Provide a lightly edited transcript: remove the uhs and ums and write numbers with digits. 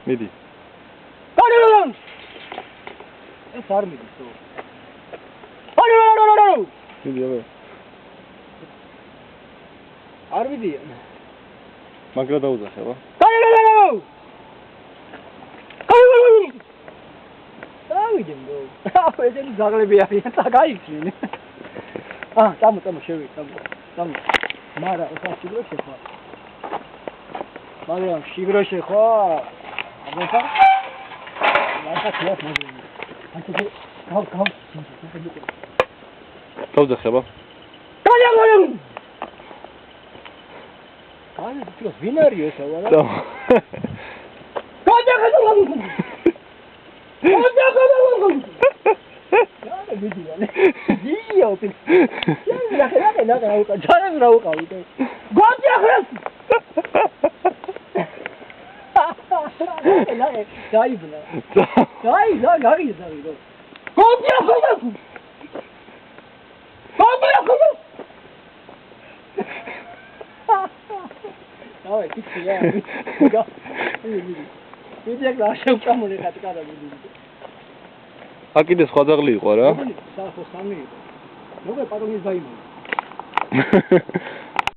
მიდი. ეს არ მიდის თუ. მიდი აბა. არ მიდიან. მაგრა დაუძახე აბა. დავიდნენ გო. ესენი ზაღლები არიან, წაგაიქცნენ. წამო შევი, წამო. მარა, ხა შიგრო შეხვა. მაგრამ შიგრო შეხვა. აბა. მარა ქიას მაგარი. ანთო გავ. დაუძახე აბა. აი, ეს ვინ არის ეს აბა? Давай, ты я. ვიდეო გაშევ კამონე ხატკარა ვიდეო. აკიდე სხვა ძაღლი იყო რა. სამი იყო. მოგე პატონის დაიმონა.